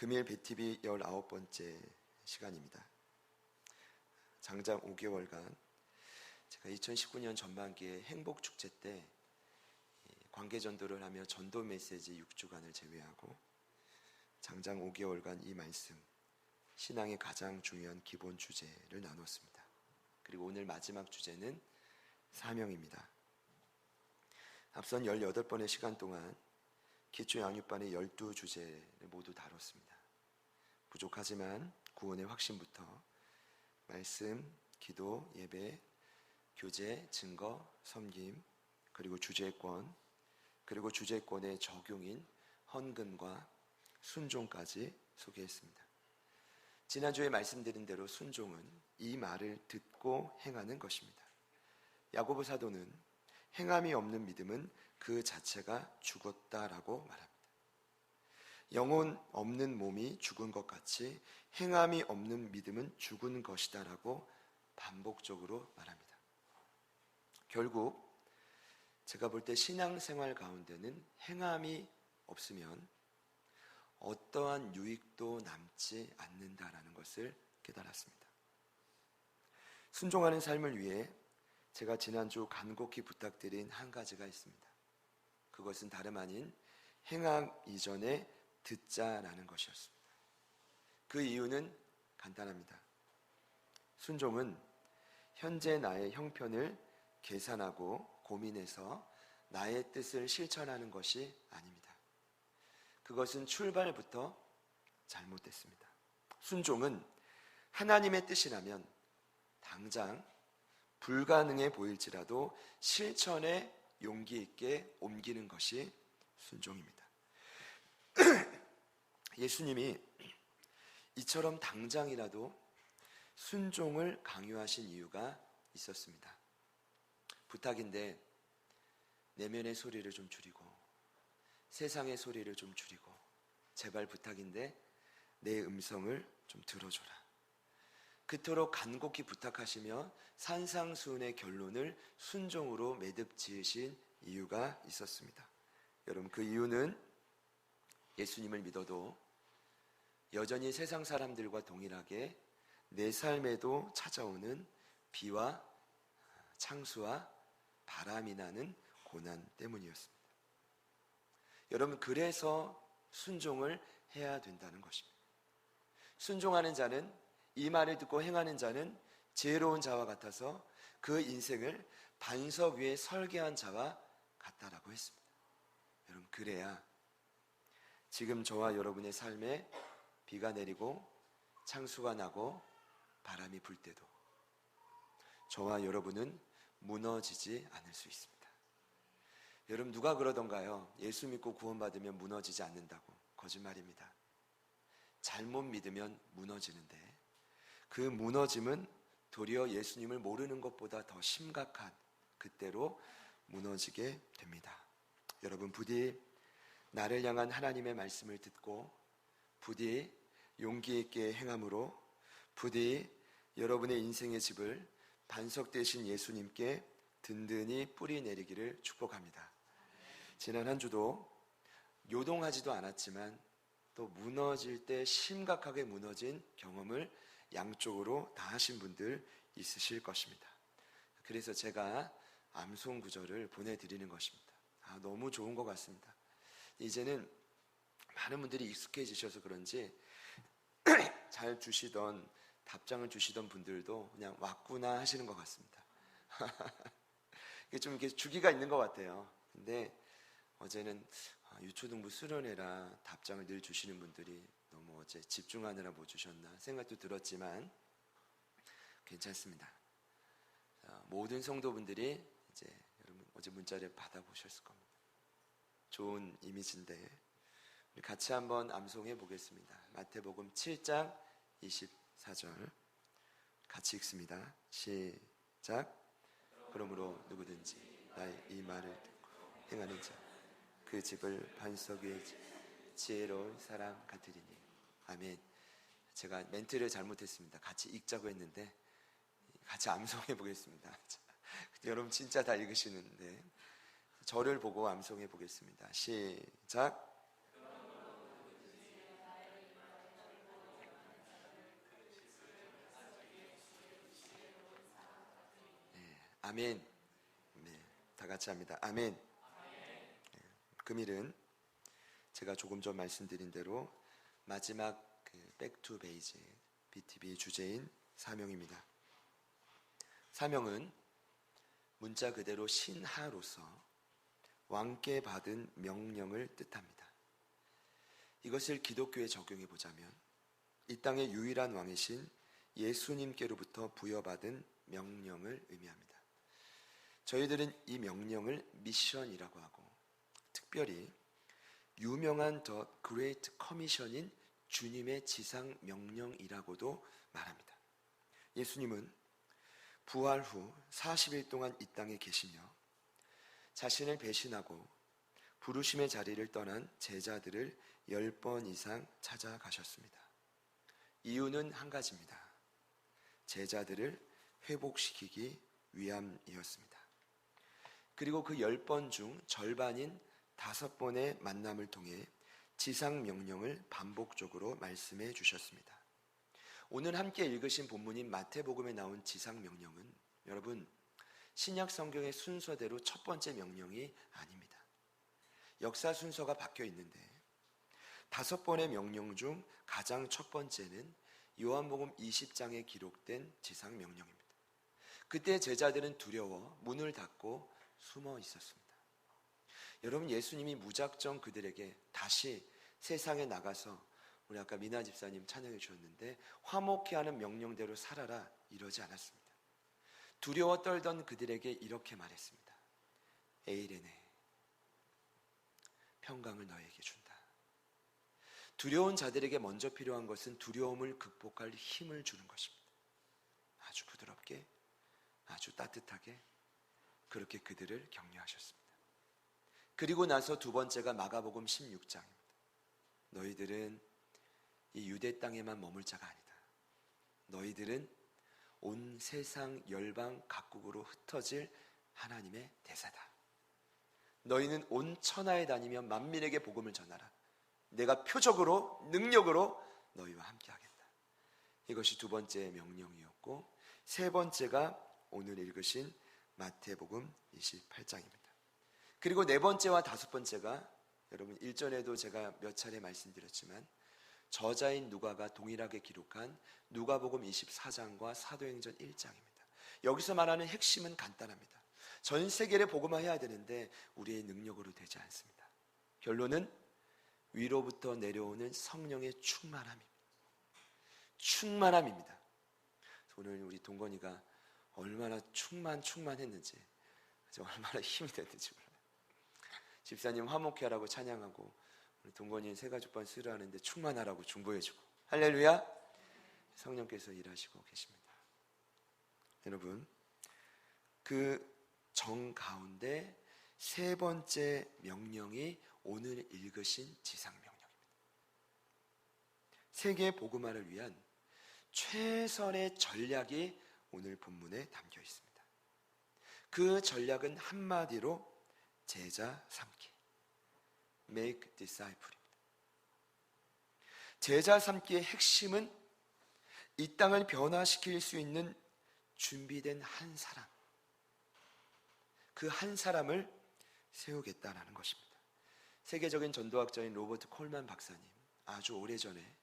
금일 BTV 19번째 시간입니다. 장장 5개월간 제가 2019년 전반기에 행복축제 때 관계전도를 하며 전도 메시지 6주간을 제외하고 장장 5개월간 이 말씀, 신앙의 가장 중요한 기본 주제를 나눴습니다. 그리고 오늘 마지막 주제는 사명입니다. 앞선 18번의 시간 동안 기초 양육반의 12주제를 모두 다뤘습니다. 부족하지만 구원의 확신부터 말씀, 기도, 예배, 교제, 증거, 섬김, 그리고 주제권, 그리고 주제권의 적용인 헌금과 순종까지 소개했습니다. 지난주에 말씀드린 대로 순종은 이 말을 듣고 행하는 것입니다. 야고보 사도는 행함이 없는 믿음은 그 자체가 죽었다라고 말합니다. 영혼 없는 몸이 죽은 것 같이 행함이 없는 믿음은 죽은 것이다라고 반복적으로 말합니다. 결국 제가 볼 때 신앙생활 가운데는 행함이 없으면 어떠한 유익도 남지 않는다라는 것을 깨달았습니다. 순종하는 삶을 위해 제가 지난주 간곡히 부탁드린 한 가지가 있습니다. 그것은 다름 아닌 행함 이전에 듣자라는 것이었습니다. 그 이유는 간단합니다. 순종은 현재 나의 형편을 계산하고 고민해서 나의 뜻을 실천하는 것이 아닙니다. 그것은 출발부터 잘못됐습니다. 순종은 하나님의 뜻이라면 당장 불가능해 보일지라도 실천에 용기 있게 옮기는 것이 순종입니다. 예수님이 이처럼 당장이라도 순종을 강요하신 이유가 있었습니다. 부탁인데 내면의 소리를 좀 줄이고 세상의 소리를 좀 줄이고 제발 부탁인데 내 음성을 좀 들어줘라. 그토록 간곡히 부탁하시며 산상수훈의 결론을 순종으로 매듭 지으신 이유가 있었습니다. 여러분, 그 이유는 예수님을 믿어도 여전히 세상 사람들과 동일하게 내 삶에도 찾아오는 비와 창수와 바람이 나는 고난 때문이었습니다. 여러분, 그래서 순종을 해야 된다는 것입니다. 순종하는 자는, 이 말을 듣고 행하는 자는 지혜로운 자와 같아서 그 인생을 반석 위에 설계한 자와 같다라고 했습니다. 여러분, 그래야 지금 저와 여러분의 삶에 비가 내리고 창수가 나고 바람이 불 때도 저와 여러분은 무너지지 않을 수 있습니다. 여러분, 누가 그러던가요? 예수 믿고 구원받으면 무너지지 않는다고. 거짓말입니다. 잘못 믿으면 무너지는데 그 무너짐은 도리어 예수님을 모르는 것보다 더 심각한 그때로 무너지게 됩니다. 여러분, 부디 나를 향한 하나님의 말씀을 듣고 부디 용기 있게 행함으로 부디 여러분의 인생의 집을 반석 되신 예수님께 든든히 뿌리 내리기를 축복합니다. 지난 한 주도 요동하지도 않았지만 또 무너질 때 심각하게 무너진 경험을 양쪽으로 다 하신 분들 있으실 것입니다. 그래서 제가 암송 구절을 보내드리는 것입니다. 너무 좋은 것 같습니다. 이제는 많은 분들이 익숙해지셔서 그런지 잘 주시던 답장을 주시던 분들도 그냥 왔구나 하시는 것 같습니다. 좀 이렇게 주기가 있는 것 같아요. 근데 어제는 유초등부 수련회라 답장을 늘 주시는 분들이 너무 어제 집중하느라 못 주셨나 생각도 들었지만 괜찮습니다. 모든 성도분들이 이제 여러분 어제 문자를 받아보셨을 겁니다. 좋은 이미지인데 우리 같이 한번 암송해 보겠습니다. 마태복음 7장 24절 같이 읽습니다. 시작. 그러므로 누구든지 나의 이 말을 듣고 행하는 자 그 집을 반석 위에 지혜로운 사람 같으리니. 아멘. 제가 멘트를 잘못했습니다. 같이 읽자고 했는데 같이 암송해 보겠습니다. 여러분 진짜 다 읽으시는데 저를 보고 암송해 보겠습니다. 시작. 아멘. 네, 다 같이 합니다. 아멘. 네, 금일은 제가 조금 전 말씀드린 대로 마지막 백투 베이직 BTV 주제인 사명입니다. 사명은 문자 그대로 신하로서 왕께 받은 명령을 뜻합니다. 이것을 기독교에 적용해 보자면 이 땅의 유일한 왕이신 예수님께로부터 부여받은 명령을 의미합니다. 저희들은 이 명령을 미션이라고 하고 특별히 유명한 더 그레이트 커미션인 주님의 지상 명령이라고도 말합니다. 예수님은 부활 후 40일 동안 이 땅에 계시며 자신을 배신하고 부르심의 자리를 떠난 제자들을 10번 이상 찾아가셨습니다. 이유는 한 가지입니다. 제자들을 회복시키기 위함이었습니다. 그리고 그 10번 중 절반인 5번의 만남을 통해 지상 명령을 반복적으로 말씀해 주셨습니다. 오늘 함께 읽으신 본문인 마태복음에 나온 지상 명령은 여러분 신약 성경의 순서대로 첫 번째 명령이 아닙니다. 역사 순서가 바뀌어 있는데 5번의 명령 중 가장 첫 번째는 요한복음 20장에 기록된 지상 명령입니다. 그때 제자들은 두려워 문을 닫고 숨어 있었습니다. 여러분 예수님이 무작정 그들에게 다시 세상에 나가서 우리 아까 미나 집사님 찬양해 주셨는데 화목케 하는 명령대로 살아라 이러지 않았습니다. 두려워 떨던 그들에게 이렇게 말했습니다. 에이레네 평강을 너에게 준다. 두려운 자들에게 먼저 필요한 것은 두려움을 극복할 힘을 주는 것입니다. 아주 부드럽게 아주 따뜻하게 그렇게 그들을 격려하셨습니다. 그리고 나서 두 번째가 마가복음 16장입니다. 너희들은 이 유대 땅에만 머물 자가 아니다. 너희들은 온 세상 열방 각국으로 흩어질 하나님의 대사다. 너희는 온 천하에 다니며 만민에게 복음을 전하라. 내가 표적으로 능력으로 너희와 함께 하겠다. 이것이 두 번째 명령이었고 세 번째가 오늘 읽으신 마태복음 28장입니다. 그리고 네 번째와 다섯 번째가 여러분 일전에도 제가 몇 차례 말씀드렸지만 저자인 누가가 동일하게 기록한 누가복음 24장과 사도행전 1장입니다. 여기서 말하는 핵심은 간단합니다. 전 세계를 복음화해야 되는데 우리의 능력으로 되지 않습니다. 결론은 위로부터 내려오는 성령의 충만함입니다. 충만함입니다. 오늘 우리 동건이가 얼마나 충만했는지 얼마나 힘이 됐는지 몰라요. 집사님 화목케 하라고 찬양하고 우리 동건이는 새가죽반 쓰러하는데 충만하라고 중보해주고 할렐루야. 성령께서 일하시고 계십니다. 여러분 그 정 가운데 세 번째 명령이 오늘 읽으신 지상 명령입니다. 세계 복음화를 위한 최선의 전략이 오늘 본문에 담겨 있습니다. 그 전략은 한마디로 제자 삼기, make disciple입니다. 제자 삼기의 핵심은 이 땅을 변화시킬 수 있는 준비된 한 사람, 그 한 사람을 세우겠다라는 것입니다. 세계적인 전도학자인 로버트 콜만 박사님, 아주 오래전에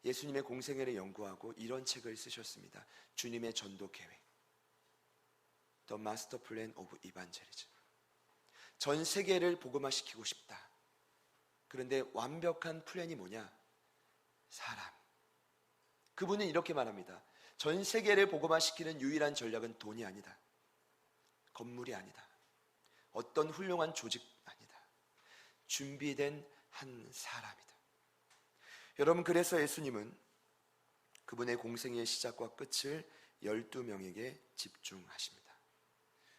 예수님의 공생애를 연구하고 이런 책을 쓰셨습니다. 주님의 전도 계획, The Master Plan of Evangelism. 전 세계를 복음화시키고 싶다. 그런데 완벽한 플랜이 뭐냐? 사람. 그분은 이렇게 말합니다. 전 세계를 복음화시키는 유일한 전략은 돈이 아니다. 건물이 아니다. 어떤 훌륭한 조직 아니다. 준비된 한 사람이다. 여러분 그래서 예수님은 그분의 공생의 시작과 끝을 12명에게 집중하십니다.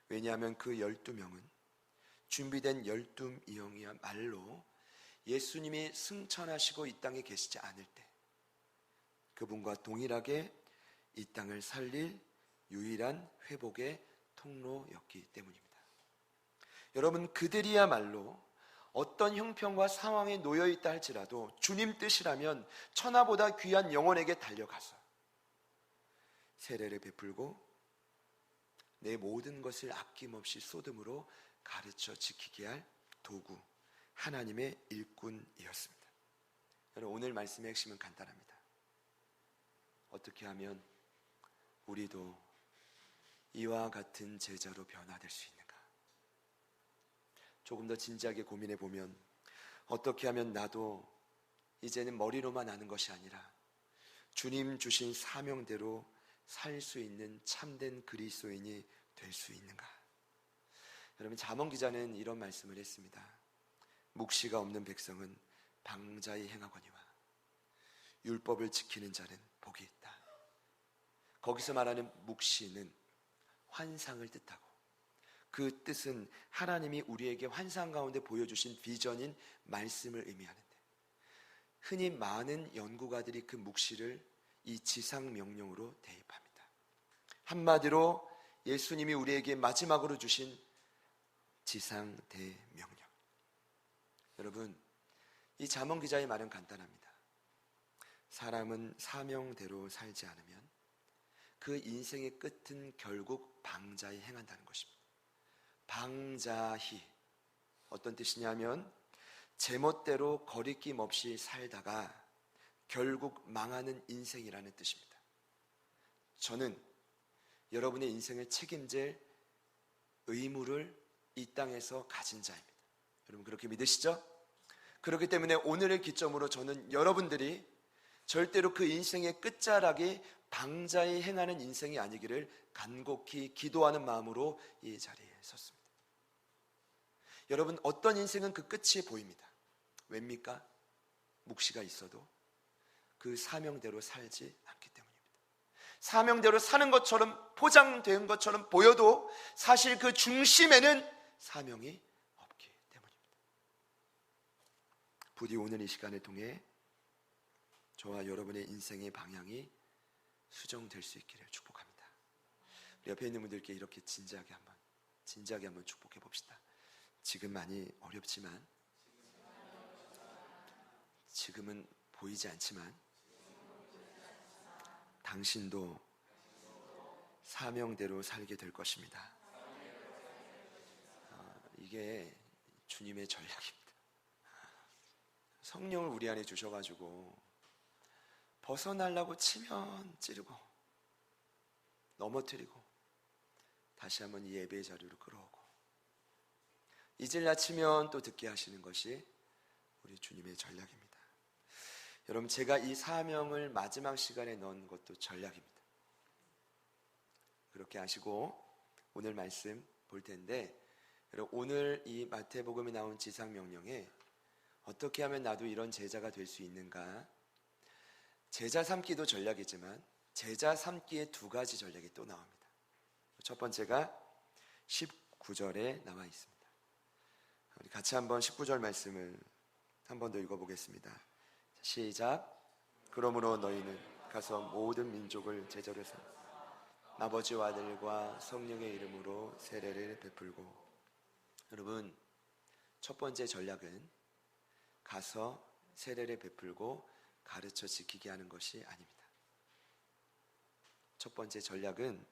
왜냐하면 그 12명은 준비된 12명이야말로 예수님이 승천하시고 이 땅에 계시지 않을 때 그분과 동일하게 이 땅을 살릴 유일한 회복의 통로였기 때문입니다. 여러분 그들이야말로 어떤 형편과 상황에 놓여있다 할지라도 주님 뜻이라면 천하보다 귀한 영혼에게 달려가서 세례를 베풀고 내 모든 것을 아낌없이 쏟음으로 가르쳐 지키게 할 도구, 하나님의 일꾼이었습니다. 여러분, 오늘 말씀의 핵심은 간단합니다. 어떻게 하면 우리도 이와 같은 제자로 변화될 수 있는가? 조금 더 진지하게 고민해 보면 어떻게 하면 나도 이제는 머리로만 아는 것이 아니라 주님 주신 사명대로 살 수 있는 참된 그리스도인이 될 수 있는가? 여러분, 잠언 기자는 이런 말씀을 했습니다. 묵시가 없는 백성은 방자히 행하거니와 율법을 지키는 자는 복이 있다. 거기서 말하는 묵시는 환상을 뜻하고, 그 뜻은 하나님이 우리에게 환상 가운데 보여주신 비전인 말씀을 의미하는데, 흔히 많은 연구가들이 그 묵시를 이 지상 명령으로 대입합니다. 한마디로 예수님이 우리에게 마지막으로 주신 지상 대명령. 여러분, 이 잠언 기자의 말은 간단합니다. 사람은 사명대로 살지 않으면 그 인생의 끝은 결국 방자히 행한다는 것입니다. 방자히, 어떤 뜻이냐면 제멋대로 거리낌 없이 살다가 결국 망하는 인생이라는 뜻입니다. 저는 여러분의 인생을 책임질 의무를 이 땅에서 가진 자입니다. 여러분, 그렇게 믿으시죠? 그렇기 때문에 오늘을 기점으로 저는 여러분들이 절대로 그 인생의 끝자락이 방자히 행하는 인생이 아니기를 간곡히 기도하는 마음으로 이 자리에 섰습니다. 여러분, 어떤 인생은 그 끝이 보입니다. 왜입니까? 묵시가 있어도 그 사명대로 살지 않기 때문입니다. 사명대로 사는 것처럼 포장된 것처럼 보여도 사실 그 중심에는 사명이 없기 때문입니다. 부디 오늘 이 시간을 통해 저와 여러분의 인생의 방향이 수정될 수 있기를 축복합니다. 우리 옆에 있는 분들께 이렇게 진지하게 한번 축복해 봅시다. 지금 많이 어렵지만, 지금은 보이지 않지만 당신도 사명대로 살게 될 것입니다. 이게 주님의 전략입니다. 성령을 우리 안에 주셔가지고 벗어나려고 치면 찌르고 넘어뜨리고 다시 한번 이 예배의 자리로 끌어오고 잊을라 치면 또 듣게 하시는 것이 우리 주님의 전략입니다. 여러분, 제가 이 사명을 마지막 시간에 넣은 것도 전략입니다. 그렇게 하시고 오늘 말씀 볼 텐데, 여러분, 오늘 이 마태복음에 나온 지상명령에 어떻게 하면 나도 이런 제자가 될 수 있는가? 제자 삼기도 전략이지만 제자 삼기에 두 가지 전략이 또 나옵니다. 첫 번째가 19절에 나와 있습니다. 우리 같이 한번 19절 말씀을 한 번 더 읽어보겠습니다. 시작. 그러므로 너희는 가서 모든 민족을 제자로 삼아 아버지와 아들과 성령의 이름으로 세례를 베풀고. 여러분, 첫 번째 전략은 가서 세례를 베풀고 가르쳐 지키게 하는 것이 아닙니다. 첫 번째 전략은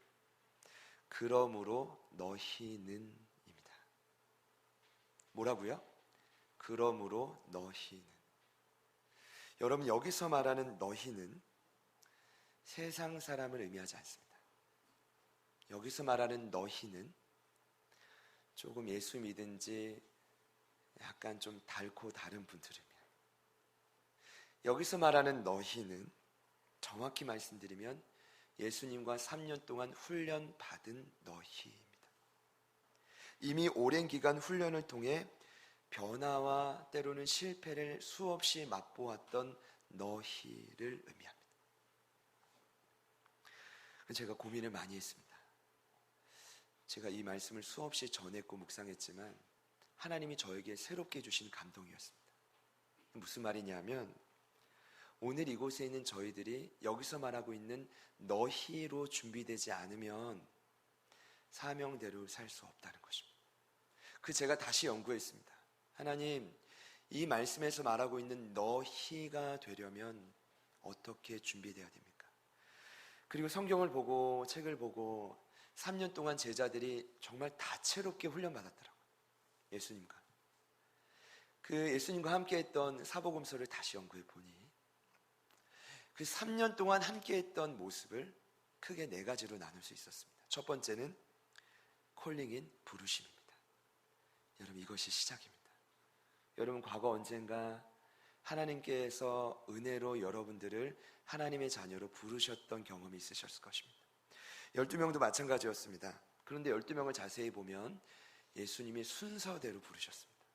그러므로 너희는 입니다. 뭐라고요? 그러므로 너희는. 여러분, 여기서 말하는 너희는 세상 사람을 의미하지 않습니다. 여기서 말하는 너희는 조금 예수 믿은 지 약간 좀 닳고 다른 분들입니다. 여기서 말하는 너희는 정확히 말씀드리면 예수님과 3년 동안 훈련 받은 너희입니다. 이미 오랜 기간 훈련을 통해 변화와 때로는 실패를 수없이 맛보았던 너희를 의미합니다. 제가 고민을 많이 했습니다. 제가 이 말씀을 수없이 전했고 묵상했지만 하나님이 저에게 새롭게 주신 감동이었습니다. 무슨 말이냐면, 오늘 이곳에 있는 저희들이 여기서 말하고 있는 너희로 준비되지 않으면 사명대로 살 수 없다는 것입니다. 제가 다시 연구했습니다. 하나님, 이 말씀에서 말하고 있는 너희가 되려면 어떻게 준비되어야 됩니까? 그리고 성경을 보고 책을 보고 3년 동안 제자들이 정말 다채롭게 훈련받았더라고요. 예수님과. 그 예수님과 함께 했던 사복음서를 다시 연구해 보니 그 3년 동안 함께 했던 모습을 크게 4가지로 나눌 수 있었습니다. 첫 번째는 콜링인 부르심입니다. 여러분, 이것이 시작입니다. 여러분, 과거 언젠가 하나님께서 은혜로 여러분들을 하나님의 자녀로 부르셨던 경험이 있으셨을 것입니다. 12명도 마찬가지였습니다. 그런데 12명을 자세히 보면 예수님이 순서대로 부르셨습니다.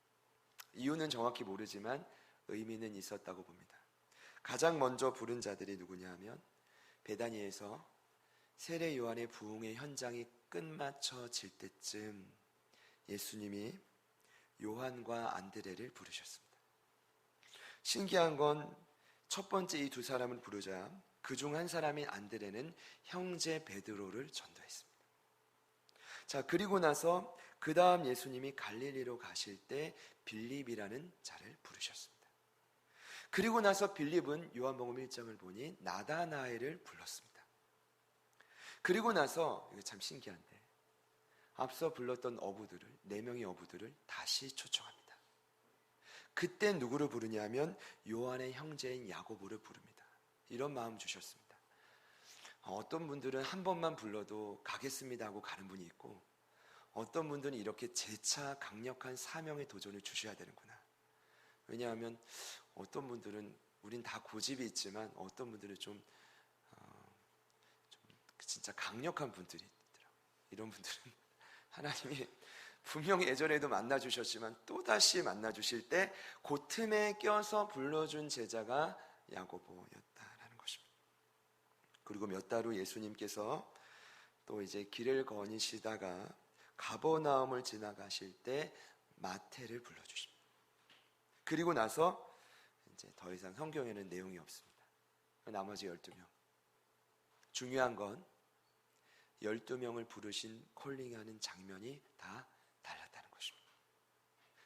이유는 정확히 모르지만 의미는 있었다고 봅니다. 가장 먼저 부른 자들이 누구냐 하면 베다니에서 세례 요한의 부흥의 현장이 끝마쳐질 때쯤 예수님이 요한과 안드레를 부르셨습니다. 신기한 건 첫 번째 이 2사람을 부르자 그중 한 사람인 안드레는 형제 베드로를 전도했습니다. 자, 그리고 나서 그 다음 예수님이 갈릴리로 가실 때 빌립이라는 자를 부르셨습니다. 그리고 나서 빌립은 요한복음 1장을 보니 나다나엘을 불렀습니다. 그리고 나서 이거 참 신기한데 앞서 불렀던 어부들을 4명의 어부들을 다시 초청합니다. 그때 누구를 부르냐면 요한의 형제인 야고보를 부릅니다. 이런 마음 주셨습니다. 어떤 분들은 한 번만 불러도 가겠습니다 하고 가는 분이 있고 어떤 분들은 이렇게 재차 강력한 사명의 도전을 주셔야 되는구나. 왜냐하면 어떤 분들은 우린 다 고집이 있지만 어떤 분들은 좀 진짜 강력한 분들이 있더라고요. 이런 분들은 하나님이 분명히 예전에도 만나주셨지만 또다시 만나주실 때 그 틈에 껴서 불러준 제자가 야고보였다라는 것입니다. 그리고 몇 달 후 예수님께서 또 이제 길을 거니시다가 가버나움을 지나가실 때 마태를 불러주십니다. 그리고 나서 이제 더 이상 성경에는 내용이 없습니다. 나머지 12명. 중요한 건 12명을 부르신 콜링하는 장면이 다 달랐다는 것입니다.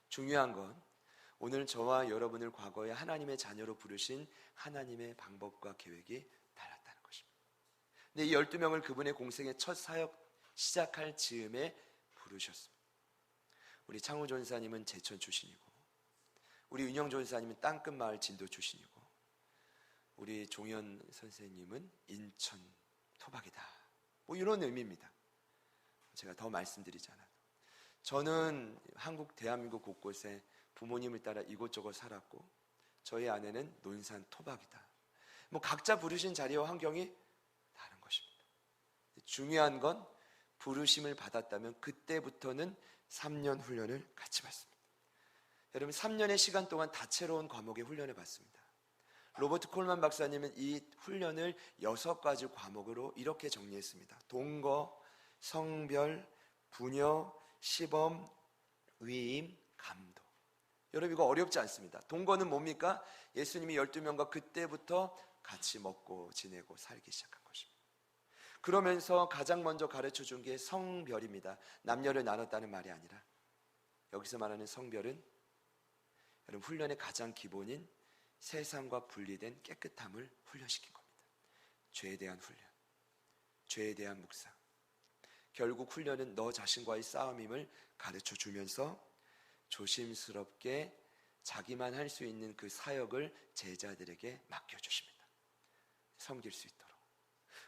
중요한 건 오늘 저와 여러분을 과거에 하나님의 자녀로 부르신 하나님의 방법과 계획이 달랐다는 것입니다. 근데 이 12명을 그분의 공생의 첫 사역 시작할 즈음에 부르셨습니다. 우리 창우 전사님은 제천 출신이고 우리 윤영 전사님은 땅끝 마을 진도 출신이고 우리 종현 선생님은 인천 토박이다. 뭐 이런 의미입니다. 제가 더 말씀드리지 않아도 저는 대한민국 곳곳에 부모님을 따라 이곳저곳 살았고 저희 아내는 논산 토박이다. 뭐 각자 부르신 자리와 환경이 다른 것입니다. 중요한 건 부르심을 받았다면 그때부터는 3년 훈련을 같이 받습니다. 여러분 3년의 시간 동안 다채로운 과목의 훈련을 받습니다. 로버트 콜만 박사님은 이 훈련을 6가지 과목으로 이렇게 정리했습니다. 동거, 성별, 부녀, 시범, 위임, 감도. 여러분 이거 어렵지 않습니다. 동거는 뭡니까? 예수님이 12명과 그때부터 같이 먹고 지내고 살기 시작한 것입니다. 그러면서 가장 먼저 가르쳐 준 게 성별입니다. 남녀를 나눴다는 말이 아니라 여기서 말하는 성별은 여러분 훈련의 가장 기본인 세상과 분리된 깨끗함을 훈련시킨 겁니다. 죄에 대한 훈련, 죄에 대한 묵상. 결국 훈련은 너 자신과의 싸움임을 가르쳐 주면서 조심스럽게 자기만 할 수 있는 그 사역을 제자들에게 맡겨주십니다. 섬길 수 있도록.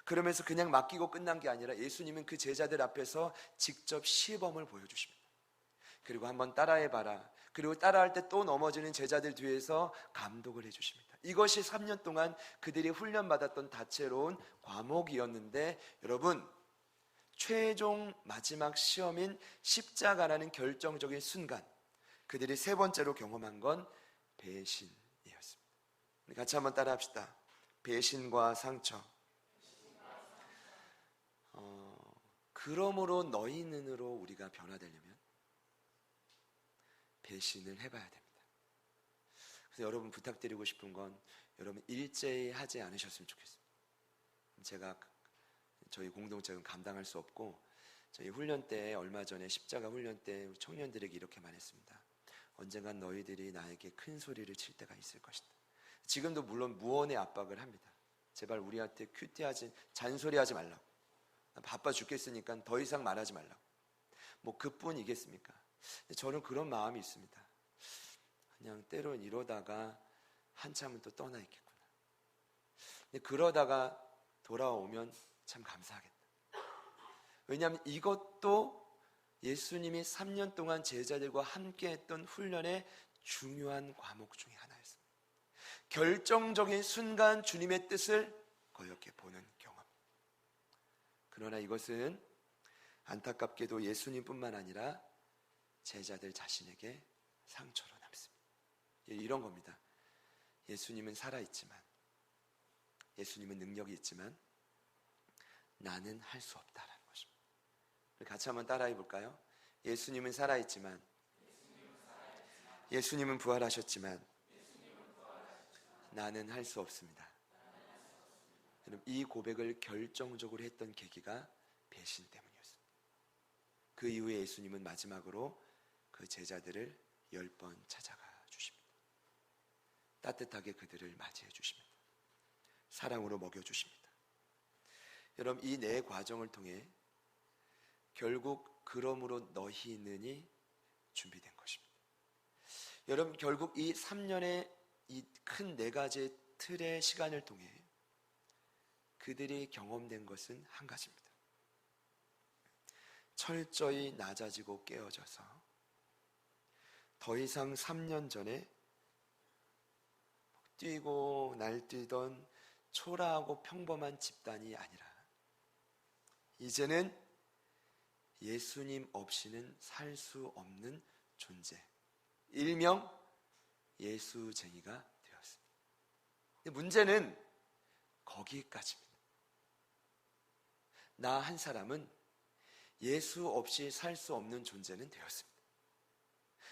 그러면서 그냥 맡기고 끝난 게 아니라 예수님은 그 제자들 앞에서 직접 시범을 보여주십니다. 그리고 한번 따라해봐라. 그리고 따라할 때 또 넘어지는 제자들 뒤에서 감독을 해주십니다. 이것이 3년 동안 그들이 훈련받았던 다채로운 과목이었는데 여러분 최종 마지막 시험인 십자가라는 결정적인 순간 그들이 3번째로 경험한 건 배신이었습니다. 같이 한번 따라합시다. 배신과 상처. 그러므로 너희는으로 우리가 변화되려면 배신을 해봐야 됩니다. 그래서 여러분 부탁드리고 싶은 건 여러분 일제히 하지 않으셨으면 좋겠습니다. 제가 저희 공동체는 감당할 수 없고 저희 훈련 때 얼마 전에 십자가 훈련 때 청년들에게 이렇게 말했습니다. 언젠간 너희들이 나에게 큰 소리를 칠 때가 있을 것이다. 지금도 물론 무언의 압박을 합니다. 제발 우리한테 잔소리하지 말라고. 바빠 죽겠으니까 더 이상 말하지 말라고. 뭐 그뿐이겠습니까? 저는 그런 마음이 있습니다. 그냥 때론 이러다가 한참은 또 떠나 있겠구나. 근데 그러다가 돌아오면 참 감사하겠다. 왜냐하면 이것도 예수님이 3년 동안 제자들과 함께 했던 훈련의 중요한 과목 중에 하나였습니다. 결정적인 순간 주님의 뜻을 거역해 보는 경험. 그러나 이것은 안타깝게도 예수님뿐만 아니라 제자들 자신에게 상처로 남습니다. 이런 겁니다. 예수님은 살아있지만, 예수님은 능력이 있지만 나는 할 수 없다라는 것입니다. 같이 한번 따라해 볼까요? 예수님은 살아있지만, 예수님은 부활하셨지만 나는 할 수 없습니다. 여러분, 이 고백을 결정적으로 했던 계기가 배신 때문이었습니다. 그 이후에 예수님은 마지막으로 그 제자들을 10번 찾아가 주십니다. 따뜻하게 그들을 맞이해 주십니다. 사랑으로 먹여주십니다. 여러분, 이 네 과정을 통해 결국 그러므로 너희는이 준비된 것입니다. 여러분, 결국 이 3년의 이 큰 네 가지의 틀의 시간을 통해 그들이 경험된 것은 한 가지입니다. 철저히 낮아지고 깨어져서 더 이상 3년 전에 뛰고 날뛰던 초라하고 평범한 집단이 아니라 이제는 예수님 없이는 살 수 없는 존재, 일명 예수쟁이가 되었습니다. 근데 문제는 거기까지입니다. 나 한 사람은 예수 없이 살 수 없는 존재는 되었습니다.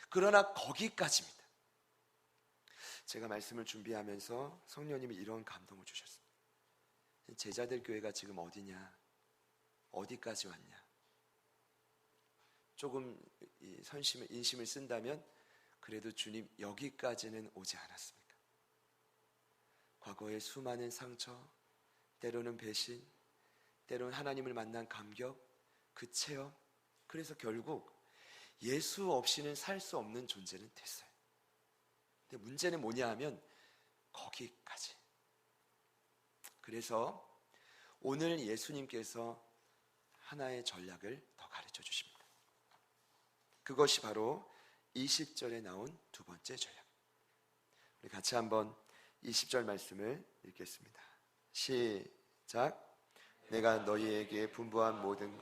그러나 거기까지입니다. 제가 말씀을 준비하면서 성령님이 이런 감동을 주셨습니다. 제자들 교회가 지금 어디냐? 어디까지 왔냐? 조금 인심을 쓴다면 그래도 주님 여기까지는 오지 않았습니까? 과거의 수많은 상처, 때로는 배신, 때로는 하나님을 만난 감격, 그 체험, 그래서 결국 예수 없이는 살 수 없는 존재는 됐어요. 근데 문제는 뭐냐 하면 거기까지. 그래서 오늘 예수님께서 하나의 전략을 더 가르쳐 주십니다. 그것이 바로 20절에 나온 두 번째 전략. 우리 같이 한번 20절 말씀을 읽겠습니다. 시작. 내가 너희에게 분부한 모든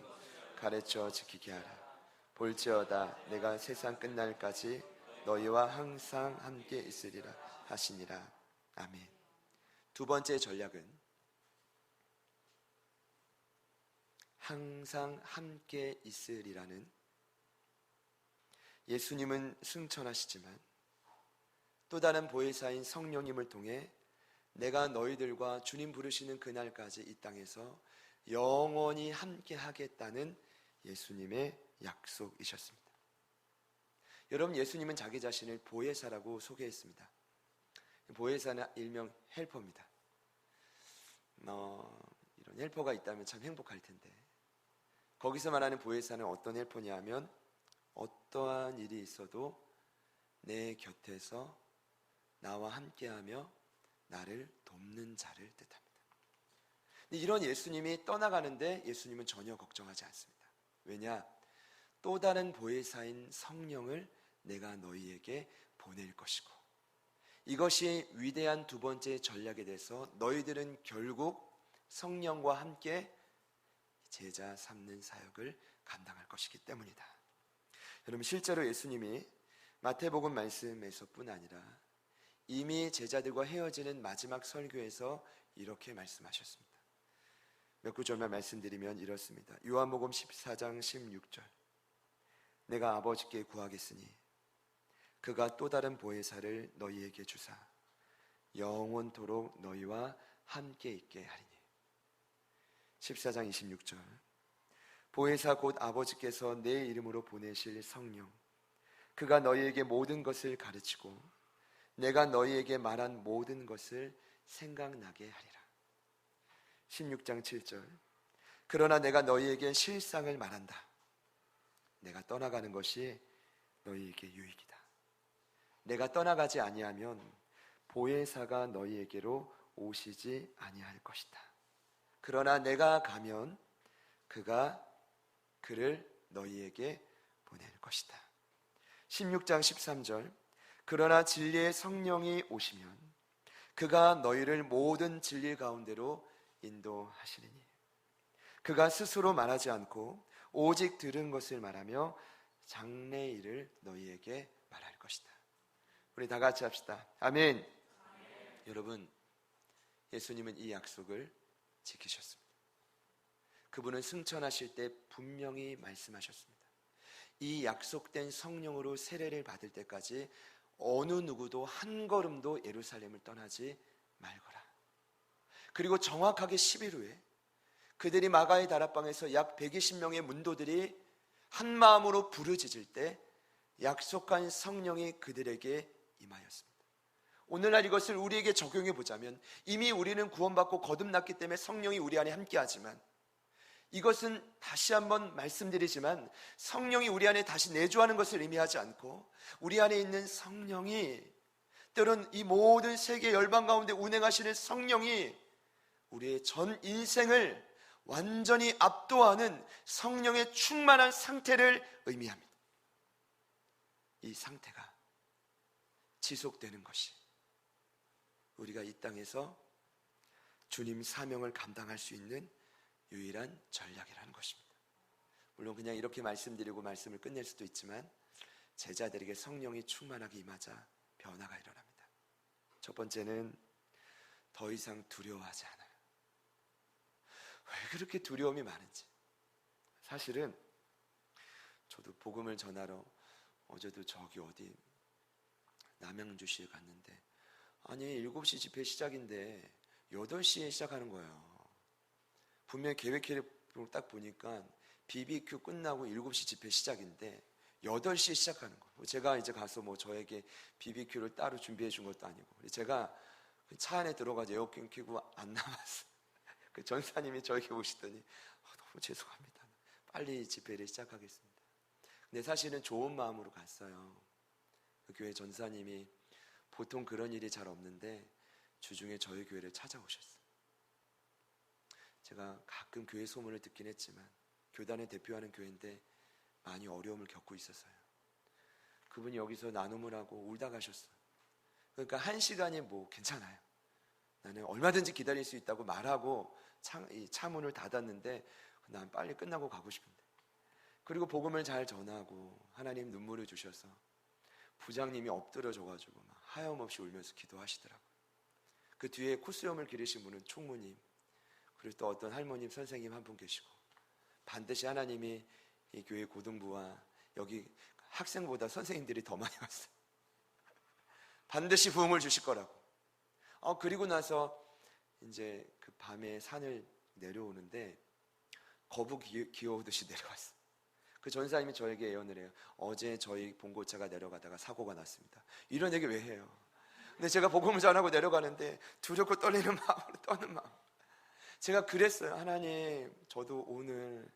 가르쳐 지키게 하라. 볼지어다 내가 세상 끝날까지 너희와 항상 함께 있으리라 하시니라. 아멘. 두 번째 전략은 항상 함께 있으리라는, 예수님은 승천하시지만 또 다른 보혜사인 성령님을 통해 내가 너희들과 주님 부르시는 그날까지 이 땅에서 영원히 함께 하겠다는 예수님의 약속이셨습니다. 여러분, 예수님은 자기 자신을 보혜사라고 소개했습니다. 보혜사는 일명 헬퍼입니다. 이런 헬퍼가 있다면 참 행복할 텐데, 거기서 말하는 보혜사는 어떤 헬퍼냐 하면 어떠한 일이 있어도 내 곁에서 나와 함께하며 나를 돕는 자를 뜻합니다. 근데 이런 예수님이 떠나가는데 예수님은 전혀 걱정하지 않습니다. 왜냐? 또 다른 보혜사인 성령을 내가 너희에게 보낼 것이고, 이것이 위대한 두 번째 전략에 대해서 너희들은 결국 성령과 함께 제자 삼는 사역을 감당할 것이기 때문이다. 여러분, 실제로 예수님이 마태복음 말씀에서뿐 아니라 이미 제자들과 헤어지는 마지막 설교에서 이렇게 말씀하셨습니다. 몇 구절만 말씀드리면 이렇습니다. 요한복음 14장 16절. 내가 아버지께 구하겠으니 그가 또 다른 보혜사를 너희에게 주사 영원토록 너희와 함께 있게 하리니. 14장 26절. 보혜사 곧 아버지께서 내 이름으로 보내실 성령, 그가 너희에게 모든 것을 가르치고 내가 너희에게 말한 모든 것을 생각나게 하리라. 16장 7절. 그러나 내가 너희에겐 실상을 말한다. 내가 떠나가는 것이 너희에게 유익이다. 내가 떠나가지 아니하면 보혜사가 너희에게로 오시지 아니할 것이다. 그러나 내가 가면 그가 그를 너희에게 보낼 것이다. 16장 13절 그러나 진리의 성령이 오시면 그가 너희를 모든 진리 가운데로 인도하시리니 그가 스스로 말하지 않고 오직 들은 것을 말하며 장래 일을 너희에게 말할 것이다. 우리 다 같이 합시다. 아멘. 아멘. 여러분, 예수님은 이 약속을 지키셨습니다. 그분은 승천하실 때 분명히 말씀하셨습니다. 이 약속된 성령으로 세례를 받을 때까지 어느 누구도 한 걸음도 예루살렘을 떠나지 말거라. 그리고 정확하게 10일 후에 그들이 마가의 다락방에서 약 120명의 문도들이 한 마음으로 부르짖을 때 약속한 성령이 그들에게 임하였습니다. 오늘날 이것을 우리에게 적용해 보자면 이미 우리는 구원받고 거듭났기 때문에 성령이 우리 안에 함께하지만 이것은 다시 한번 말씀드리지만 성령이 우리 안에 다시 내주하는 것을 의미하지 않고 우리 안에 있는 성령이 때론 이 모든 세계 열방 가운데 운행하시는 성령이 우리의 전 인생을 완전히 압도하는 성령의 충만한 상태를 의미합니다. 이 상태가 지속되는 것이 우리가 이 땅에서 주님 사명을 감당할 수 있는 유일한 전략이라는 것입니다. 물론 그냥 이렇게 말씀드리고 말씀을 끝낼 수도 있지만 제자들에게 성령이 충만하게 임하자 변화가 일어납니다. 첫 번째는 더 이상 두려워하지 않아요. 왜 그렇게 두려움이 많은지. 사실은 저도 복음을 전하러 어제도 저기 어디 남양주시에 갔는데 아니 7시 집회 시작인데 8시에 시작하는 거예요. 분명히 계획표를 딱 보니까 BBQ 끝나고 7시 집회 시작인데 8시에 시작하는 거예요. 제가 이제 가서 뭐 저에게 BBQ를 따로 준비해 준 것도 아니고 제가 차 안에 들어가서 에어컨 켜고 안 나왔어요. 그 전사님이 저에게 오시더니 너무 죄송합니다. 빨리 집회를 시작하겠습니다. 근데 사실은 좋은 마음으로 갔어요. 그 교회 전사님이 보통 그런 일이 잘 없는데 주중에 저희 교회를 찾아오셨어요. 제가 가끔 교회 소문을 듣긴 했지만 교단을 대표하는 교회인데 많이 어려움을 겪고 있었어요. 그분이 여기서 나눔을 하고 울다 가셨어요. 그러니까 1시간이 뭐 괜찮아요. 나는 얼마든지 기다릴 수 있다고 말하고 차문을 닫았는데 난 빨리 끝나고 가고 싶은데. 그리고 복음을 잘 전하고 하나님 눈물을 주셔서 부장님이 엎드려져가지고 막 하염없이 울면서 기도하시더라고요. 그 뒤에 코수염을 기르신 분은 총무님, 그리고 또 어떤 할머님 선생님 한 분 계시고 반드시 하나님이 이 교회 고등부와 여기 학생보다 선생님들이 더 많이 왔어요. 반드시 부흥을 주실 거라고. 그리고 나서 이제 그 밤에 산을 내려오는데 거북 기어오듯이 내려왔어요. 그 전사님이 저에게 예언을 해요. 어제 저희 봉고차가 내려가다가 사고가 났습니다. 이런 얘기 왜 해요? 근데 제가 복음을 전하고 내려가는데 두렵고 떨리는 마음으로 떠는 마음. 제가 그랬어요. 하나님, 저도 오늘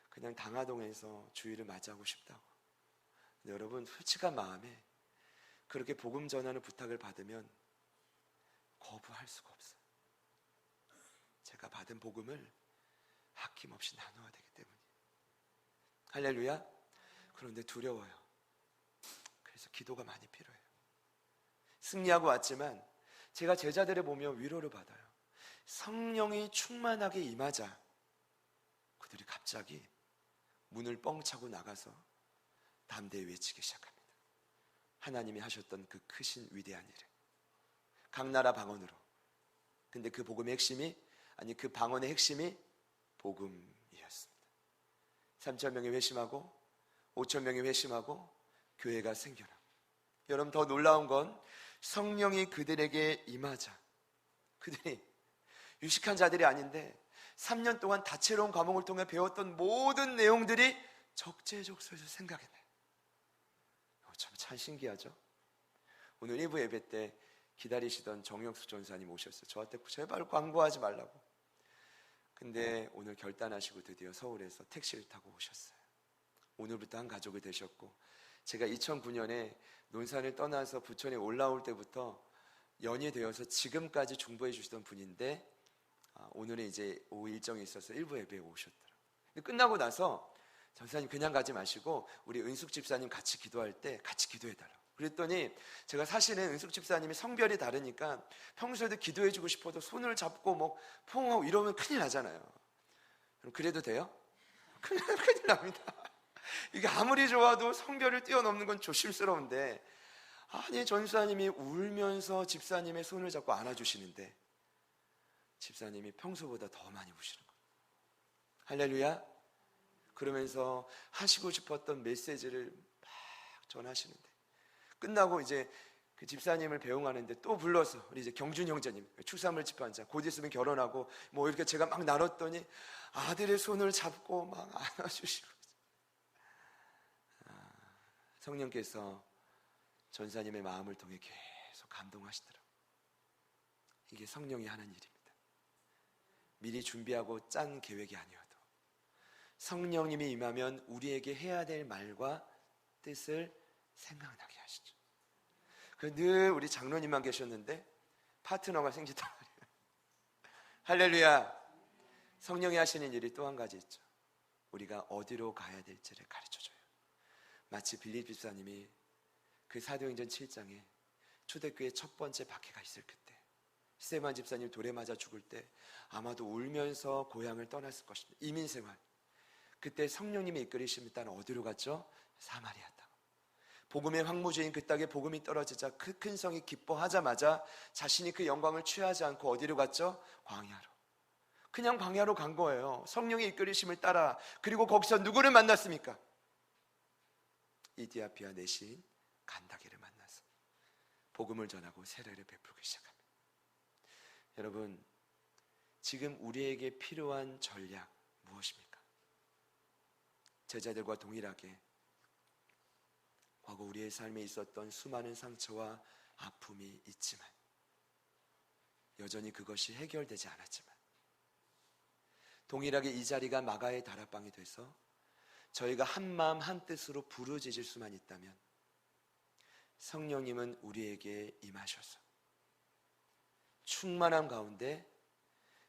그냥 당하동에서 주일을 맞이하고 싶다고. 근데 여러분, 솔직한 마음에 그렇게 복음 전하는 부탁을 받으면 거부할 수가 없어요. 제가 받은 복음을 아낌없이 나누어야 되기 때문에. 할렐루야. 그런데 두려워요. 그래서 기도가 많이 필요해요. 승리하고 왔지만 제가 제자들을 보며 위로를 받아요. 성령이 충만하게 임하자 그들이 갑자기 문을 뻥 차고 나가서 담대히 외치기 시작합니다. 하나님이 하셨던 그 크신 위대한 일을 각 나라 방언으로. 근데 그 복음의 핵심이, 그 방언의 핵심이 복음이었습니다. 3,000명이 회심하고 5,000명이 회심하고 교회가 생겨나고. 여러분, 더 놀라운 건 성령이 그들에게 임하자 그들이 유식한 자들이 아닌데 3년 동안 다채로운 과목을 통해 배웠던 모든 내용들이 적재적소에서 생각이 나요. 참 신기하죠? 오늘 1부 예배 때 기다리시던 정영수 전사님 오셨어요. 저한테 제발 광고하지 말라고. 근데 오늘 결단하시고 드디어 서울에서 택시를 타고 오셨어요. 오늘부터 한 가족이 되셨고, 제가 2009년에 논산을 떠나서 부천에 올라올 때부터 연이 되어서 지금까지 중보해 주시던 분인데, 오늘은 이제 오후 일정이 있어서 일부 예배에 오셨더라고요. 근데 끝나고 나서 전사님 그냥 가지 마시고 우리 은숙 집사님 같이 기도할 때 같이 기도해달라고. 그랬더니 제가 사실은 은숙 집사님이 성별이 다르니까 평소에도 기도해주고 싶어도 손을 잡고 뭐 포옹하고 이러면 큰일 나잖아요. 그럼 그래도 돼요? 큰일 납니다. 이게 아무리 좋아도 성별을 뛰어넘는 건 조심스러운데, 아니 전사님이 울면서 집사님의 손을 잡고 안아주시는데 집사님이 평소보다 더 많이 우시는 거예요. 할렐루야. 그러면서 하시고 싶었던 메시지를 막 전하시는데, 끝나고 이제 그 집사님을 배웅하는데 또 불러서 우리 이제 경준 형제님, 추수함을 집안자, 곧 있으면 결혼하고 뭐 이렇게 제가 막 나눴더니 아들의 손을 잡고 막 안아주시고, 성령께서 전사님의 마음을 통해 계속 감동하시더라고요. 이게 성령이 하는 일입니다. 미리 준비하고 짠 계획이 아니어도 성령님이 임하면 우리에게 해야 될 말과 뜻을 생각나게 하시죠. 늘 우리 장로님만 계셨는데 파트너가 생기단 말이에요. 할렐루야. 성령이 하시는 일이 또 한 가지 있죠. 우리가 어디로 가야 될지를 가르쳐줘요. 마치 빌립 집사님이 그 사도행전 7장에 초대교회 첫 번째 박해가 있을 그때 스데반 집사님 돌에 맞아 죽을 때 아마도 울면서 고향을 떠났을 것입니다. 이민생활. 그때 성령님이 이끌으심에 따라 어디로 갔죠? 사마리아 땅. 복음의 황무지인 그 땅에 복음이 떨어지자 그 큰 성이 기뻐하자마자 자신이 그 영광을 취하지 않고 어디로 갔죠? 광야로. 그냥 광야로 간 거예요. 성령의 이끌으심을 따라. 그리고 거기서 누구를 만났습니까? 이디아피아 내시인 간다게를 만나서 복음을 전하고 세례를 베풀기 시작합니다. 여러분, 지금 우리에게 필요한 전략 무엇입니까? 제자들과 동일하게 과거 우리의 삶에 있었던 수많은 상처와 아픔이 있지만, 여전히 그것이 해결되지 않았지만, 동일하게 이 자리가 마가의 다락방이 돼서 저희가 한마음 한뜻으로 부르짖을 수만 있다면, 성령님은 우리에게 임하셔서 충만함 가운데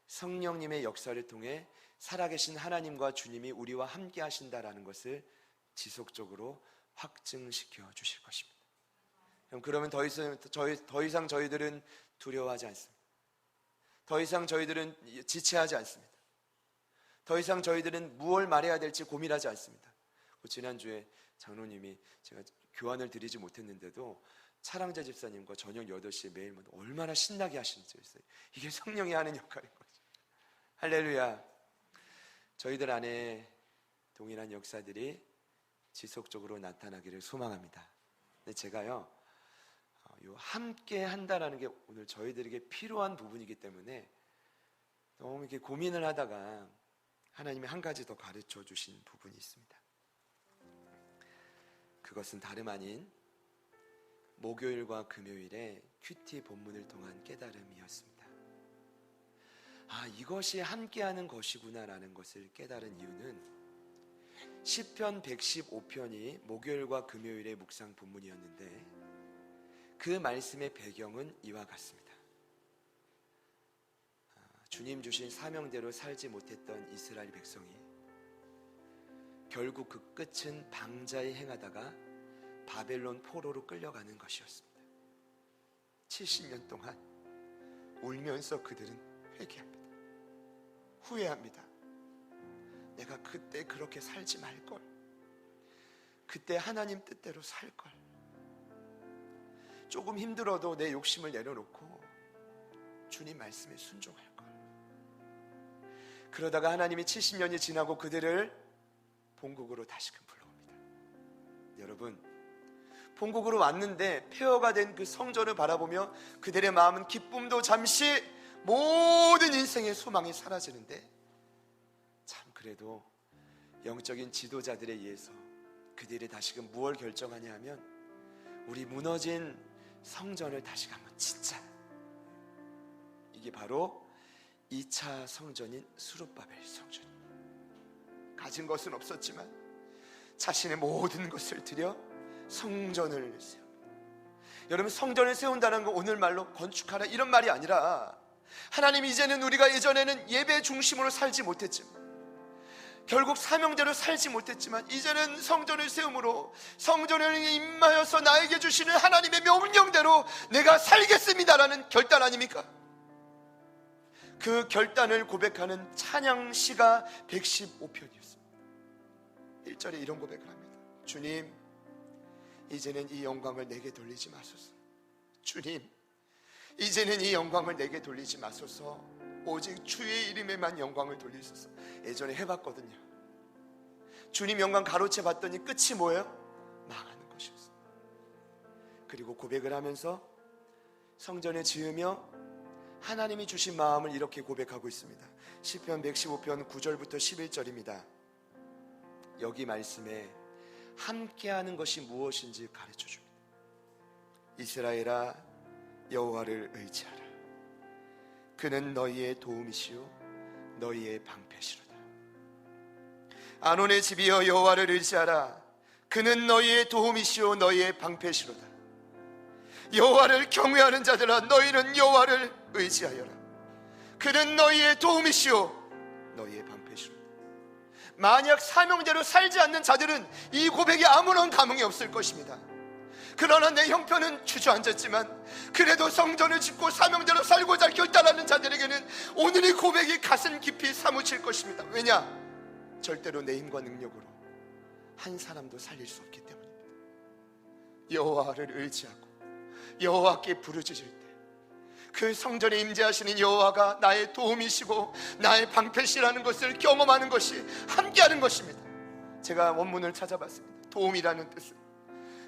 성령님의 역사를 통해 살아계신 하나님과 주님이 우리와 함께 하신다라는 것을 지속적으로 확증시켜 주실 것입니다. 그러면 더 이상 저희들은 두려워하지 않습니다. 더 이상 저희들은 지체하지 않습니다. 더 이상 저희들은 무엇을 말해야 될지 고민하지 않습니다. 지난주에 장로님이 제가 교환을 드리지 못했는데도 차랑자 집사님과 저녁 8시에 매일마다 얼마나 신나게 하시는지 있어요. 이게 성령이 하는 역할인 거죠. 할렐루야. 저희들 안에 동일한 역사들이 지속적으로 나타나기를 소망합니다. 근데 제가요, 함께 한다라는 게 오늘 저희들에게 필요한 부분이기 때문에 너무 이렇게 고민을 하다가 하나님이 한 가지 더 가르쳐 주신 부분이 있습니다. 그것은 다름 아닌 목요일과 금요일에 큐티 본문을 통한 깨달음이었습니다. 이것이 함께하는 것이구나라는 것을 깨달은 이유는 시편 115편이 목요일과 금요일의 묵상 본문이었는데, 그 말씀의 배경은 이와 같습니다. 주님 주신 사명대로 살지 못했던 이스라엘 백성이 결국 그 끝은 방자에 행하다가 바벨론 포로로 끌려가는 것이었습니다. 70년 동안 울면서 그들은 회개합니다. 후회합니다. 내가 그때 그렇게 살지 말걸. 그때 하나님 뜻대로 살걸. 조금 힘들어도 내 욕심을 내려놓고 주님 말씀에 순종할걸. 그러다가 하나님이 70년이 지나고 그들을 본국으로 다시금 불러옵니다. 여러분, 본국으로 왔는데 폐허가 된 그 성전을 바라보며 그들의 마음은 기쁨도 잠시, 모든 인생의 소망이 사라지는데, 참 그래도 영적인 지도자들에 의해서 그들이 다시금 무엇을 결정하냐 하면 우리 무너진 성전을 다시 한번 짓자. 이게 바로 2차 성전인 수룹바벨 성전. 가진 것은 없었지만 자신의 모든 것을 들여 성전을 세웁니다. 여러분, 성전을 세운다는 건 오늘 말로 건축하라 이런 말이 아니라, 하나님, 이제는 우리가 예전에는 예배 중심으로 살지 못했지만, 결국 사명대로 살지 못했지만, 이제는 성전을 세움으로 성전을 임하여서 나에게 주시는 하나님의 명령대로 내가 살겠습니다라는 결단 아닙니까? 그 결단을 고백하는 찬양시가 115편이었습니다. 1절에 이런 고백을 합니다. 주님, 이제는 이 영광을 내게 돌리지 마소서. 주님, 이제는 이 영광을 내게 돌리지 마소서. 오직 주의 이름에만 영광을 돌리소서. 예전에 해봤거든요. 주님 영광 가로채 봤더니 끝이 뭐예요? 망하는 것이었어요. 그리고 고백을 하면서 성전을 지으며 하나님이 주신 마음을 이렇게 고백하고 있습니다. 시편 115편 9절부터 11절입니다. 여기 말씀에 함께하는 것이 무엇인지 가르쳐줍니다. 이스라엘아, 여호와를 의지하라. 그는 너희의 도움이시요 너희의 방패시로다. 아논의 집이여, 여호와를 의지하라. 그는 너희의 도움이시요 너희의 방패시로다. 여호와를 경외하는 자들아, 너희는 여호와를 의지하여라. 그는 너희의 도움이시요 너희의 방패시로다. 만약 사명대로 살지 않는 자들은 이 고백에 아무런 감흥이 없을 것입니다. 그러나 내 형편은 주저앉았지만 그래도 성전을 짓고 사명대로 살고자 결단하는 자들에게는 오늘 이 고백이 가슴 깊이 사무칠 것입니다. 왜냐? 절대로 내 힘과 능력으로 한 사람도 살릴 수 없기 때문입니다. 여호와를 의지하고 여호와께 부르짖을 때 그 성전에 임재하시는 여호와가 나의 도움이시고 나의 방패시라는 것을 경험하는 것이 함께하는 것입니다. 제가 원문을 찾아봤습니다. 도움이라는 뜻은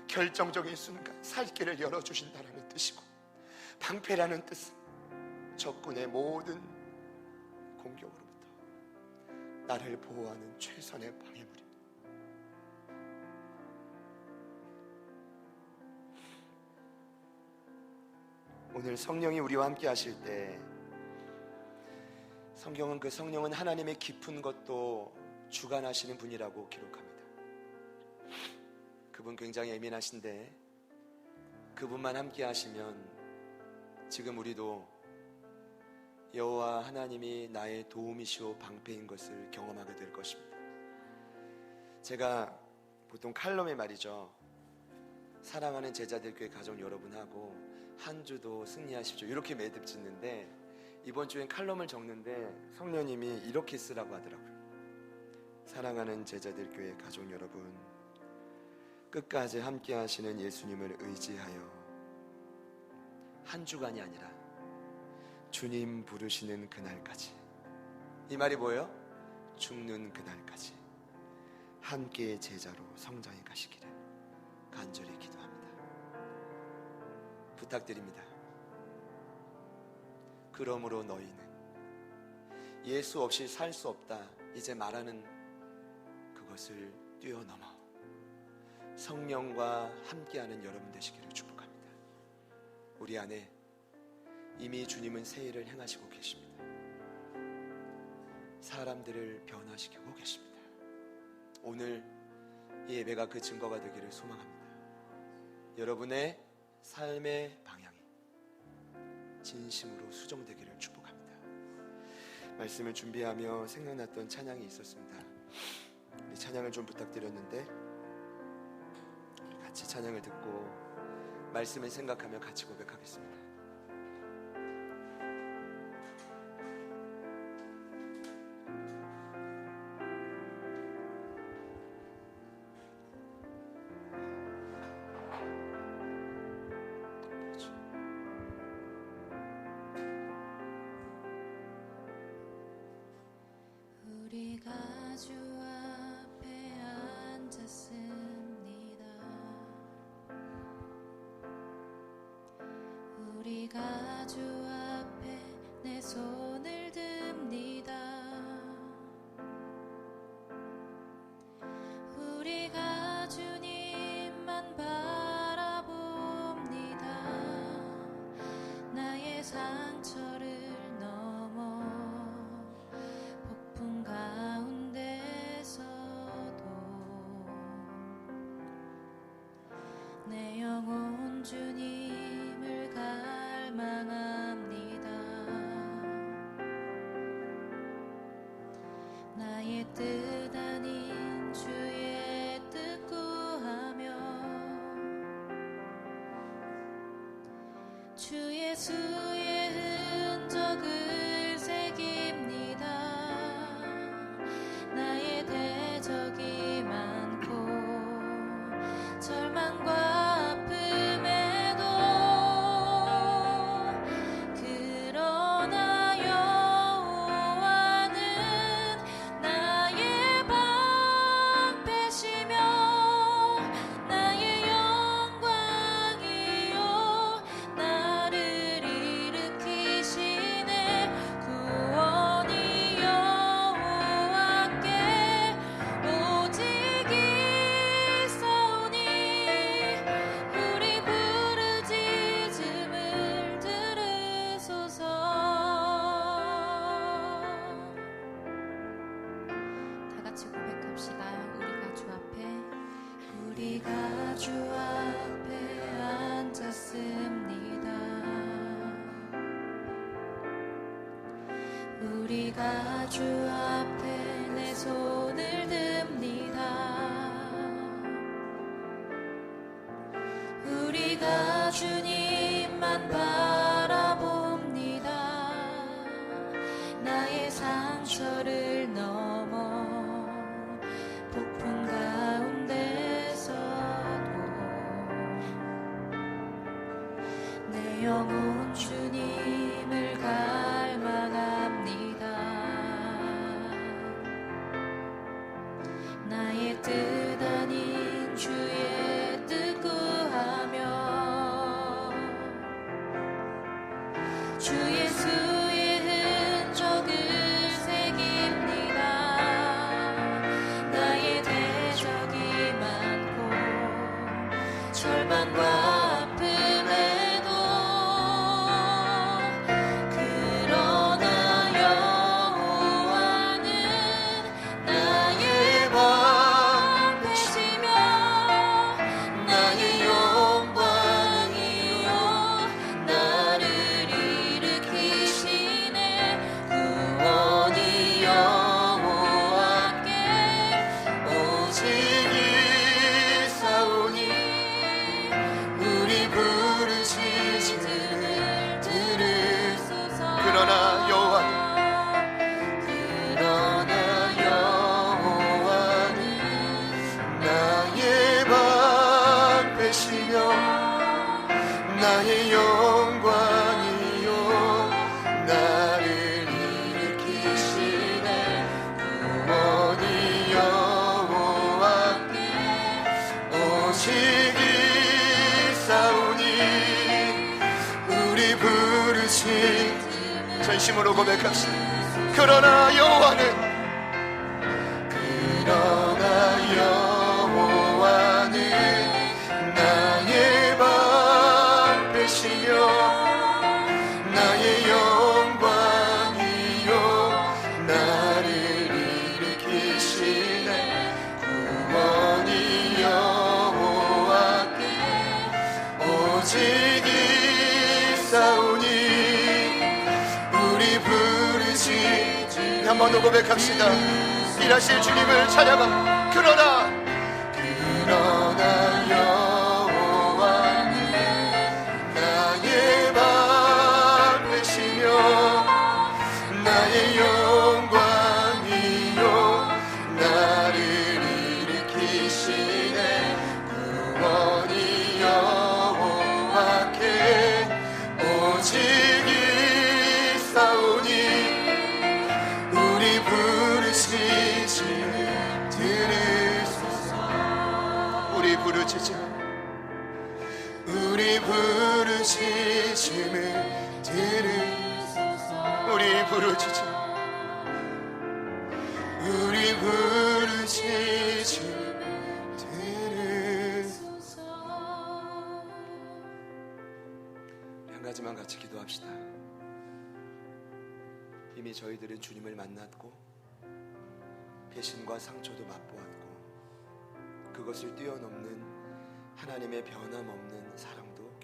결정적인 순간 살 길을 열어주신다라는 뜻이고, 방패라는 뜻은 적군의 모든 공격으로부터 나를 보호하는 최선의 방해물입니다. 오늘 성령이 우리와 함께 하실 때, 성경은 그 성령은 하나님의 깊은 것도 주관하시는 분이라고 기록합니다. 그분 굉장히 예민하신데 그분만 함께 하시면 지금 우리도 여호와 하나님이 나의 도움이시오 방패인 것을 경험하게 될 것입니다. 제가 보통 칼럼에 말이죠, 사랑하는 제자들 교회 가족 여러분하고 한 주도 승리하십시오 이렇게 매듭 짓는데, 이번 주엔 칼럼을 적는데 성령님이 이렇게 쓰라고 하더라고요. 사랑하는 제자들 교회 가족 여러분, 끝까지 함께 하시는 예수님을 의지하여 한 주간이 아니라 주님 부르시는 그날까지, 이 말이 뭐예요? 죽는 그날까지 함께 제자로 성장해 가시기를 간절히 기도합니다. 부탁드립니다. 그러므로 너희는 예수 없이 살 수 없다 이제 말하는 그것을 뛰어넘어 성령과 함께하는 여러분 되시기를 축복합니다. 우리 안에 이미 주님은 새 일을 행하시고 계십니다. 사람들을 변화시키고 계십니다. 오늘 이 예배가 그 증거가 되기를 소망합니다. 여러분의 삶의 방향이 진심으로 수정되기를 축복합니다. 말씀을 준비하며 생각났던 찬양이 있었습니다. 우리 찬양을 좀 부탁드렸는데 같이 찬양을 듣고 말씀을 생각하며 같이 고백하겠습니다. 우리가 주 앞에 앉았습니다. 우리가 주 앞에 내 손을 듭니다. 우리가 주님만 바라봅니다. 나의 상처를 넘어 주님을 갈망합니다. 나의 뜻 아닌 주의 뜻 구하며 주 예수의 흔적을 새깁니다. 나의 대적이 많고 절망과 아픔에도 그러나 여호와는 나의 방패시며 나의 영광이요 나를 일으키시네. 구원이 여호와께 오직 있사오니 우리 부르짖음을 들으소서. 다 같이 고백합시다. 우리가 주 앞에 앉았습니다. 우리가 주 앞에 내 손을 듭니다. 우리가 주님만 바라봅니다. 나의 상처를 넘어 폭풍 가운데서도 내 영혼 주님을 갈망합니다. 나의 뜻 아닌 주의 뜻 구하며 주 예수의 흔적을 새깁니다. 나의 대적이 많고 절망과 아픔에도 그러나 여호와는 나의 방패시며 나의 영광이요 나를 일으키시네. 구원이 여호와께 오직 있사오니 우리 부르짖음을 들으소서. 그러나 여호와는 나의 방패시며 나의 영광이요 나를 일으키시네. 구원이 여호와께 오직 있사오니 우리 부르짖음을 전심으로 고백합시다. 그러나 여호와는 나의 방패시며 나의 영광이요 나를 일으키시네. 구원이 여호와께 오직 있사오니 우리 부르짖음 한 번 더 고백합시다. 일하실 주님을 찬양합니다. 그러나 여호와는 나의 방패시며 나의 영광이요 나를 일으키시네. 구원이 여호와께 오직 있사오니 우리 부르짖음을 들으소서. 우리 부르짖음을 들으소서. 우리 부르짖음을 들으소서. 한 가지만 같이 기도합시다. 이미 저희들은 주님을 만났고 배신과 상처도 맛보았고 그것을 뛰어넘는 하나님의 변함없는 사랑도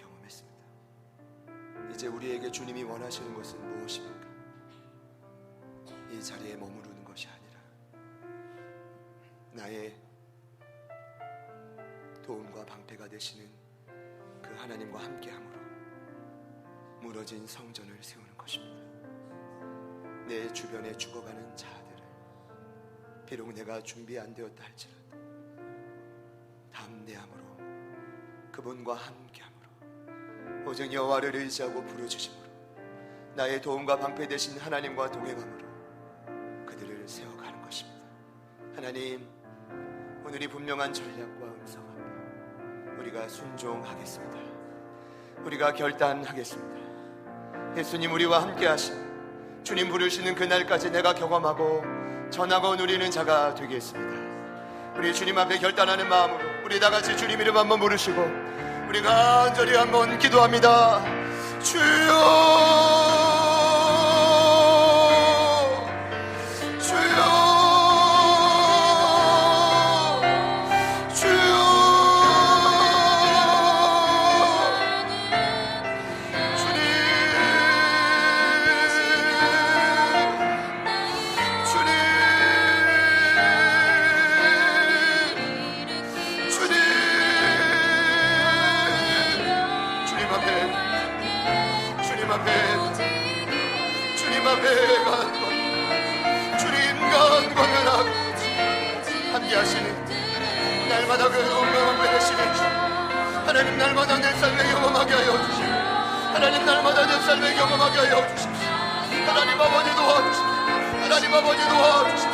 이제 우리에게 주님이 원하시는 것은 무엇입니까? 이 자리에 머무르는 것이 아니라 나의 도움과 방패가 되시는 그 하나님과 함께함으로 무너진 성전을 세우는 것입니다. 내 주변에 죽어가는 자들을 비록 내가 준비 안 되었다 할지라도 담대함으로 그분과 함께함으로 오직 여호와를 의지하고 부르짖음으로 나의 도움과 방패 되신 하나님과 동행함으로 그들을 세워가는 것입니다. 하나님, 오늘이 분명한 전략과 음성 앞에 우리가 순종하겠습니다. 우리가 결단하겠습니다. 예수님 우리와 함께 하시는 주님 부르시는 그날까지 내가 경험하고 전하고 누리는 자가 되겠습니다. 우리 주님 앞에 결단하는 마음으로 우리 다같이 주님 이름 한번 부르시고 우리 간절히 한번 기도합니다. 주여, 날마다 그 운명을 되시는 하나님, 날마다 내 삶에 경험하게 하여 주시옵소서. 하나님, 날마다 내 삶에 경험하게 하여 주십시오. 하나님 아버지 도와주십시오. 하나님 아버지 도와주십시오.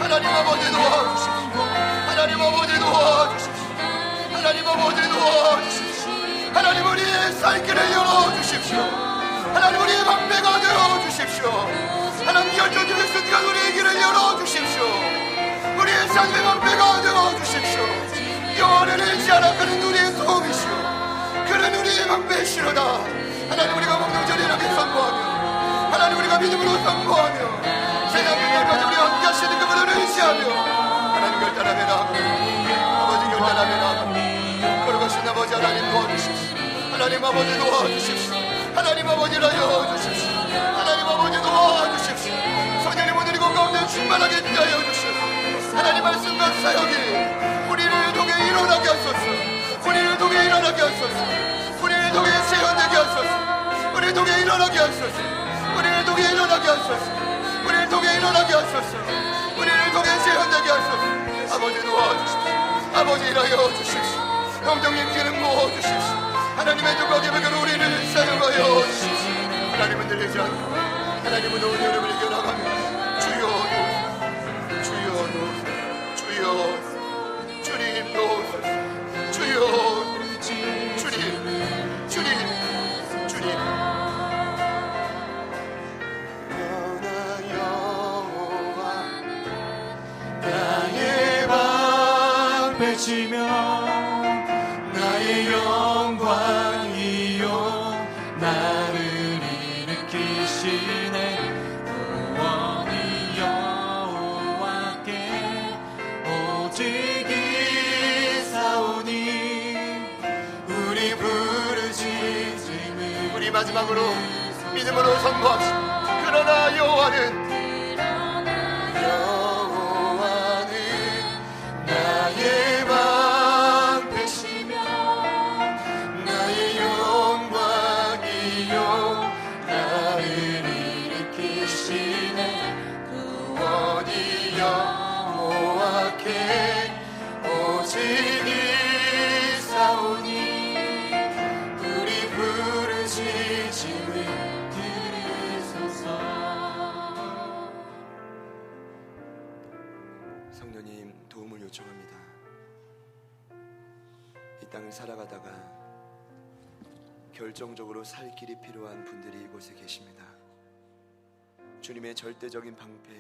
하나님 아버지 도와주십시오. 하나님 아버지 도와주십시오. 하나님 아버지 도와주십시오. 하나님 우리의 살길을 열어주십시오. 하나님 우리의 방패가 되어주십시오. 하나님 결정적인 순간 우리의 길을 열어주십시오. 우리의 삶의 방패가 되어주십시오. 여호와를 의지하라. 그는 우리의 도움이시오. 그는 우리의 방패시로다. 하나님 우리가 공동절이라게 선포하며 하나님 우리가 믿음으로 선포하며 세상 끝날까지 우리와 함께 하시는 그분을 의지하며 하나님 결단하며 나아가며 아버지 결단하며 나아가며 걸어가신 아버지 하나님 도와주십시오. 하나님 아버지 도와주십시오. 하나님 아버지 라여주십시오. 하나님 아버지 도와주십시오. 성령님 오늘 이곳 가운데 충만하게 하여 주십시오. 하나님 말씀과 사역이 우리를 통해 일어나게 하소서. 우리를 통해 일어나게 하소서. 우리를 통해 세워내게 하소서. 우리를 통해 일어나게 하소서. 우리를 통해 일어나게 하소서. 우리를 통해 일어나게 하소서. 우리를 통해 세워내게 하소서. 아버지 도와주십시오. 아버지 일하여 주십시오. 성령님 기름 부어주십시오. 하나님의 두각의 백으로 우리를 사용하여 주십시오. 하나님은 들리지 않고 하나님은 오늘 여러분을 이겨나가며 주여 주여 주님 도우소서. 주여 주님 여호와 나의 방패시며 나의 영광이요 나를 일으키시네. 구원이 여호와께 오직 이사오니 우리 부르짖음을 우리 마지막으로 믿음으로 선포합시다. 그러나 여호와는 나의 방패시며 나의 영광이요 나를 일으키시네. 구원이 여호와께 오직 이사오니 우리 부르짖음을 들으소서. 성령님 도움을 요청합니다. 이 땅을 살아가다가 결정적으로 살 길이 필요한 분들이 이곳에 계십니다. 주님의 절대적인 방패,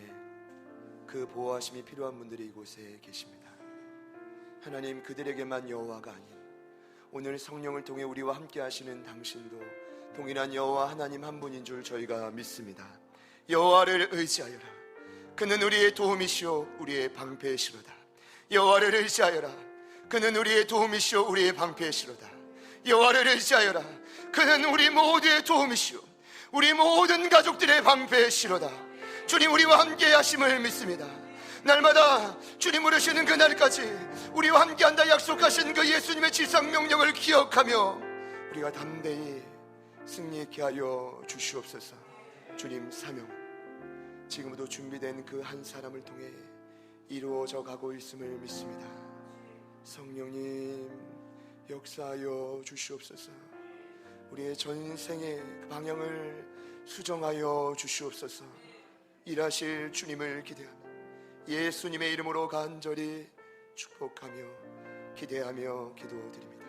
그 보호하심이 필요한 분들이 이곳에 계십니다. 하나님, 그들에게만 여호와가 아닌 오늘 성령을 통해 우리와 함께 하시는 당신도 동일한 여호와 하나님 한 분인 줄 저희가 믿습니다. 여호와를 의지하여라. 그는 우리의 도움이시오 우리의 방패시로다. 여호와를 의지하여라. 그는 우리의 도움이시오 우리의 방패시로다. 여호와를 의지하여라. 그는 우리 모두의 도움이시오 우리 모든 가족들의 방패시로다. 주님 우리와 함께 하심을 믿습니다. 날마다 주님 부르시는 그날까지 우리와 함께한다 약속하신 그 예수님의 지상명령을 기억하며 우리가 담대히 승리케 하여 주시옵소서. 주님 사명 지금도 준비된 그 한 사람을 통해 이루어져 가고 있음을 믿습니다. 성령님 역사하여 주시옵소서. 우리의 전생의 그 방향을 수정하여 주시옵소서. 일하실 주님을 기대하며 예수님의 이름으로 간절히 축복하며 기대하며 기도드립니다.